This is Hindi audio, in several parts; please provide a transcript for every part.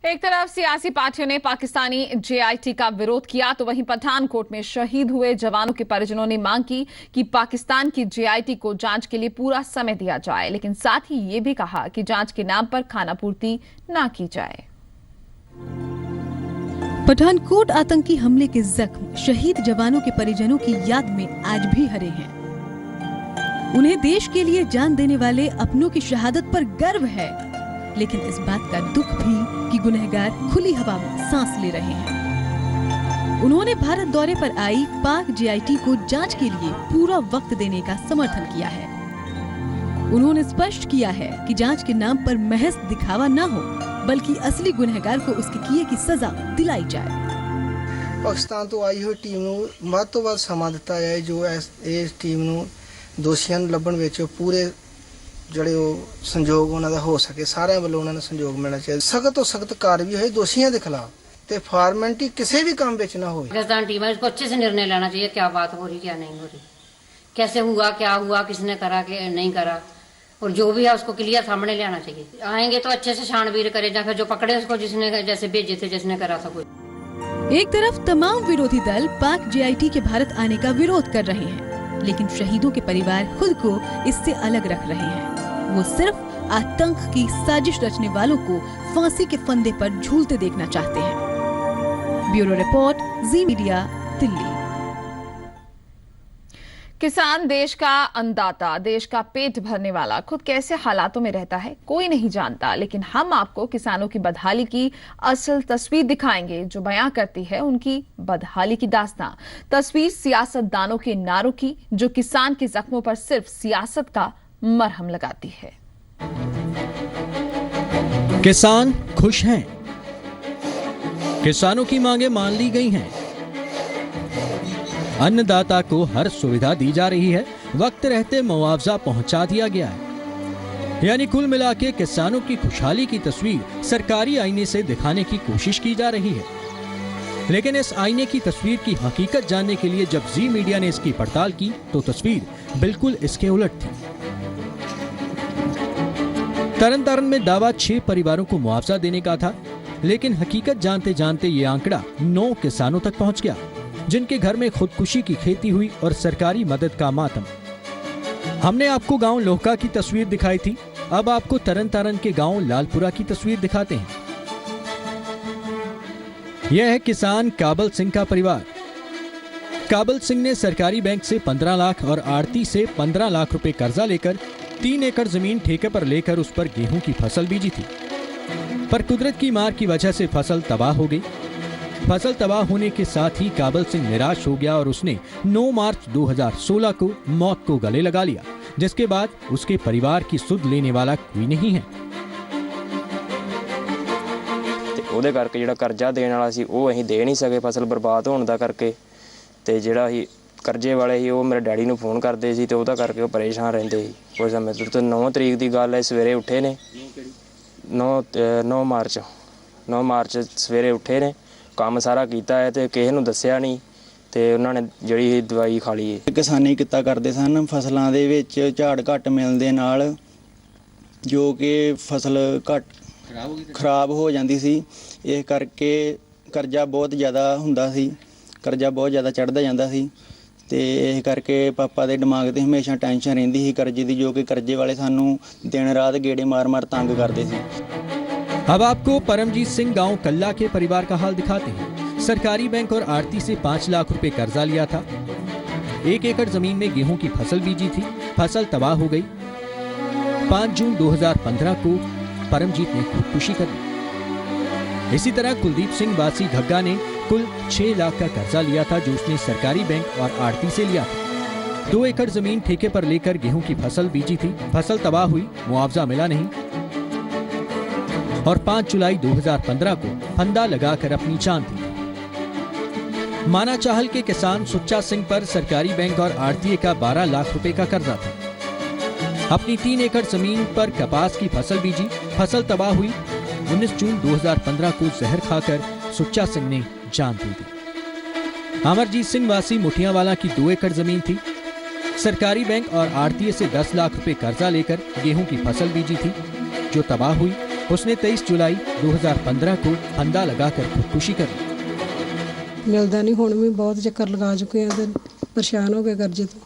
एक तरफ सियासी पार्टियों ने पाकिस्तानी जेआईटी का विरोध किया तो वहीं पठानकोट में शहीद हुए जवानों के परिजनों ने मांग की कि पाकिस्तान की जेआईटी को जांच के लिए पूरा समय दिया जाए, लेकिन साथ ही ये भी कहा कि जांच के नाम पर खानापूर्ति ना की जाए। पठानकोट आतंकी हमले के जख्म शहीद जवानों के परिजनों की याद में आज भी हरे हैं। उन्हें देश के लिए जान देने वाले अपनों की शहादत पर गर्व है, लेकिन इस बात का दुख भी कि गुनहगार खुली हवा में सांस ले रहे हैं। उन्होंने भारत दौरे पर आई पाक जेआईटी को जांच के लिए पूरा वक्त देने का समर्थन किया है। उन्होंने स्पष्ट किया है कि जांच के नाम पर महज दिखावा न हो, बल्कि असली गुनहगार को उसके किए की सजा दिलाई जाए। पाकिस्तान तो आई हुई टीम ਨੂੰ ਵੱਧ ਤੋਂ ਵੱਧ ਸਮਾਂ ਦਿੱਤਾ ਜਾਏ ਜੋ ਇਸ ਟੀਮ ਨੂੰ ਦੋਸ਼ੀਆਂ ਨੂੰ ਲੱਭਣ ਵਿੱਚ ਪੂਰੇ ਜਿਹੜੇ ਉਹ ਸੰਯੋਗ ਉਹਨਾਂ ਦਾ ਹੋ ਸਕੇ, ਸਾਰਿਆਂ ਵੱਲੋਂ ਉਹਨਾਂ ਨੂੰ ਸੰਯੋਗ ਮਿਲਣਾ ਚਾਹੀਦਾ। सख्त ਤੋਂ सख्त ਕਾਰਵਾਈ ਹੋਏ ਦੋਸ਼ੀਆਂ ਦੇ ਖਿਲਾਫ ਤੇ ਫਾਰਮੈਲਿਟੀ ਕਿਸੇ भी काम ਵਿੱਚ ना हो। पाकिस्तान टीम है, इसको अच्छे से निर्णय लेना चाहिए, क्या बात हो रही क्या नहीं हो रही, कैसे हुआ क्या हुआ, किसने करा कि नहीं करा, और जो भी है उसको क्लियर सामने ले आना चाहिए। आएंगे तो अच्छे से छानबीन करे, या फिर जो पकड़े उसको जिसने जैसे भेजे थे जिसने करा था कोई। एक तरफ तमाम विरोधी दल पाक जेआईटी के भारत आने का विरोध कर रहे हैं, लेकिन शहीदों के परिवार खुद को इससे अलग रख रहे हैं। वो सिर्फ आतंक की साजिश रचने वालों को फांसी के फंदे पर झूलते देखना चाहते हैं। ब्यूरो रिपोर्ट, जी मीडिया, दिल्ली। किसान देश का अन्नदाता, देश का पेट भरने वाला, खुद कैसे हालातों में रहता है कोई नहीं जानता, लेकिन हम आपको किसानों की बदहाली की असल तस्वीर दिखाएंगे जो बयां करती है उनकी बदहाली की दास्तां। तस्वीर सियासतदानों के नारों की जो किसान के जख्मों पर सिर्फ सियासत का मरहम लगाती है। किसान खुश हैं, किसानों की मांगे मान ली गई हैं, अन्नदाता को हर सुविधा दी जा रही है, वक्त रहते मुआवजा पहुंचा दिया गया है। यानी कुल मिला के किसानों की खुशहाली की तस्वीर सरकारी आईने से दिखाने की कोशिश की जा रही है। लेकिन इस आईने की तस्वीर की हकीकत जानने के लिए जब जी मीडिया ने इसकी पड़ताल की तो तस्वीर बिल्कुल इसके उलट थी। तरन में दावा 6 परिवारों को मुआवजा देने का था, लेकिन हकीकत जानते जानते ये आंकड़ा 9 किसानों तक पहुंच गया, जिनके घर में खुदकुशी की खेती हुई और सरकारी मदद का मातम। हमने आपको गांव लोहका की तस्वीर दिखाई थी, अब आपको तरन के गांव लालपुरा की तस्वीर दिखाते हैं। यह है किसान काबल सिंह का परिवार। काबल सिंह ने सरकारी बैंक से 15 लाख और आड़ती से 15 लाख रुपए कर्जा लेकर 3 एकड़ जमीन ठेके पर लेकर उस पर गेहूं की फसल बीजी थी, पर कुदरत की मार की वजह से फसल तबाह हो गई। फसल तबाह होने के साथ ही काबल सिंह निराश हो गया और उसने 9 मार्च 2016 को मौत को गले लगा लिया, जिसके बाद उसके परिवार की सुध लेने वाला कोई नहीं है। ਉਹਦੇ ਕਰਕੇ ਜਿਹੜਾ ਕਰਜ਼ਾ ਦੇਣ ਵਾਲਾ ਸੀ ਉਹ ਅਸੀਂ ਦੇ ਨਹੀਂ ਸਕੇ ਫਸਲ ਬਰਬਾਦ ਹੋਣ ਦਾ ਕਰਕੇ, ਤੇ ਜਿਹੜਾ ਹੀ ਕਰਜ਼ੇ ਵਾਲੇ ਸੀ ਉਹ ਮੇਰੇ ਡੈਡੀ ਨੂੰ ਫੋਨ ਕਰਦੇ ਸੀ ਤੇ ਉਹਦਾ ਕਰਕੇ ਉਹ ਪਰੇਸ਼ਾਨ ਰਹਿੰਦੇ ਸੀ। ਉਸ ਸਮੇਂ ਤੋਂ 9 ਤਰੀਕ ਦੀ ਗੱਲ ਹੈ, ਸਵੇਰੇ ਉੱਠੇ ਨੇ 9 ਮਾਰਚ ਸਵੇਰੇ ਉੱਠੇ ਨੇ, ਕੰਮ ਸਾਰਾ ਕੀਤਾ ਹੈ ਤੇ ਕਿਸੇ ਨੂੰ ਦੱਸਿਆ ਨਹੀਂ ਤੇ ਉਹਨਾਂ ਨੇ ਜਿਹੜੀ ਦਵਾਈ ਖਾ ਲਈ ਹੈ। ਕਿਸਾਨੀ ਕਿੱਤਾ ਕਰਦੇ ਸਨ, ਫਸਲਾਂ ਦੇ ਵਿੱਚ ਝਾੜ ਘੱਟ ਮਿਲਣ ਦੇ ਨਾਲ ਜੋ ਕਿ ਫਸਲ ਘੱਟ ਖਰਾਬ ਹੋ ਜਾਂਦੀ ਸੀ, ਇਸ ਕਰਕੇ ਕਰਜ਼ਾ ਬਹੁਤ ਜ਼ਿਆਦਾ ਹੁੰਦਾ ਸੀ, ਕਰਜ਼ਾ ਬਹੁਤ ਜ਼ਿਆਦਾ ਚੜ੍ਹਦਾ ਜਾਂਦਾ ਸੀ ਤੇ ਇਸ ਕਰਕੇ ਪਾਪਾ ਦੇ ਦਿਮਾਗ ਤੇ ਹਮੇਸ਼ਾ ਟੈਨਸ਼ਨ ਰਹਿੰਦੀ ਸੀ ਕਰਜ਼ੇ ਦੀ, ਜੋ ਕਿ ਕਰਜ਼ੇ ਵਾਲੇ ਸਾਨੂੰ ਦਿਨ ਰਾਤ ਗੇੜੇ मार तंग करते थे। अब आपको परमजीत सिंह गांव कल्ला के परिवार का हाल दिखाते हैं। सरकारी बैंक और आड़ती से 5 लाख रुपए कर्जा लिया था, 1 एकड़ जमीन में गेहूं की फसल बीजी थी, फसल तबाह हो गई। 5 जून 2015 को परमजीत ने खुदकुशी कर ली। इसी तरह कुलदीप सिंह वासी घग्गा ने कुल 6 लाख का कर्जा लिया था, जो उसने सरकारी बैंक और आड़ती से लिया था। 2 एकड़ जमीन ठेके पर लेकर गेहूं की फसल बीजी थी, फसल तबाह हुई, मुआवजा मिला नहीं और 5 जुलाई 2015 को फंदा लगाकर अपनी जान दी। माना चाहल के किसान सुच्चा सिंह पर सरकारी बैंक और आड़तीए का 12 लाख रुपए का कर्जा था। अपनी 3 एकड़ जमीन पर कपास की फसल बीजी, फसल तबाह हुई। 19 जून 2015 को जहर खाकर सुच्चा सिंह ने जान दे दी। अमरजीत सिंह वासी मुठियावाला की 2 एकड़ जमीन थी, सरकारी बैंक और आड़तीए से 10 लाख रुपए कर्जा लेकर गेहूं की फसल बीजी थी, जो तबाह हुई। उसने 23 जुलाई 2015 को फंदा लगाकर खुदकुशी कर ली। मिलता नहीं, हुण भी बहुत चक्कर लगा चुके हैं ते परेशान हो गए, कर्जे तो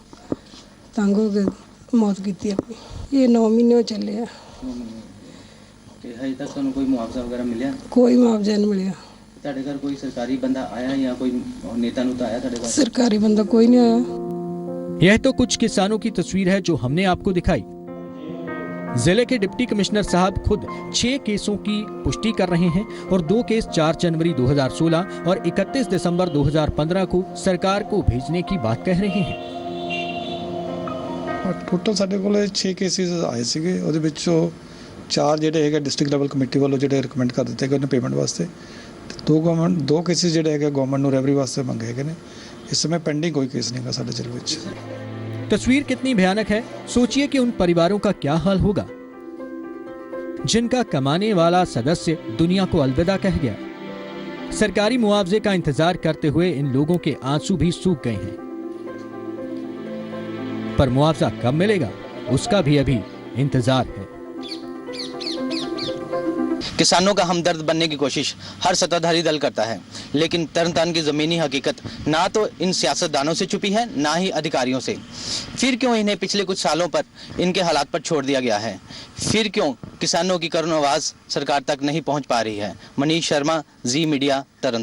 तंग हो गए, मौत की अपनी। ये 9 महीने हो चले हैं। हजे तक ਤੁਹਾਨੂੰ ਕੋਈ ਮੁਆਵਜ਼ਾ ਵਗੈरह ਮਿਲਿਆ? कोई मुआवजा नहीं मिलिया। ਤੁਹਾਡੇ ਘਰ ਕੋਈ ਸਰਕਾਰੀ ਬੰਦਾ ਆਇਆ ਜਾਂ ਕੋਈ नेता नुता आया ਤੁਹਾਡੇ ਘਰ? सरकारी बंदा कोई नहीं आया। यह तो कुछ किसानों की तस्वीर है जो हमने आपको दिखाई। जिले के डिप्टी कमिश्नर साहब खुद 6 केसों की पुष्टि कर रहे हैं और 2 केस 4 जनवरी 2016 और 31 दिसंबर 2015 को सरकार को भेजने की बात कह रहे हैं। टोटल साडे कोल 6 केसेस आए सीगे, ਉਹਦੇ ਵਿੱਚੋਂ 4 ਜਿਹੜੇ ਹੈਗੇ ਡਿਸਟ੍ਰਿਕਟ ਲੈਵਲ ਕਮੇਟੀ ਵੱਲੋਂ ਜਿਹੜੇ ਰਿਕਮੈਂਡ ਕਰ ਦਿੱਤੇ ਗਏ ਉਹਨਾਂ ਪੇਮੈਂਟ ਵਾਸਤੇ, ਤੇ 2 ਕੇਸਿਸ ਜਿਹੜੇ ਹੈਗੇ ਗਵਰਨਮੈਂਟ ਨੂੰ ਰੈਵਰੀ ਵਾਸਤੇ ਮੰਗੇ ਹੈਗੇ ਨੇ। इस समय पेंडिंग कोई केस नहीं है साडे जिले विच। तस्वीर कितनी भयानक है, सोचिए कि उन परिवारों का क्या हाल होगा जिनका कमाने वाला सदस्य दुनिया को अलविदा कह गया। सरकारी मुआवजे का इंतजार करते हुए इन लोगों के आंसू भी सूख गए हैं, पर मुआवजा कब मिलेगा उसका भी अभी इंतजार है। किसानों का हमदर्द बनने की कोशिश हर सत्ताधारी दल करता है, लेकिन तरनतारन की ज़मीनी हकीकत ना तो इन सियासतदानों से छुपी है, ना ही अधिकारियों से। फिर क्यों इन्हें पिछले कुछ सालों पर इनके हालात पर छोड़ दिया गया है? फिर क्यों किसानों की करुण आवाज़ सरकार तक नहीं पहुंच पा रही है? मनीष शर्मा, जी मीडिया, तरन।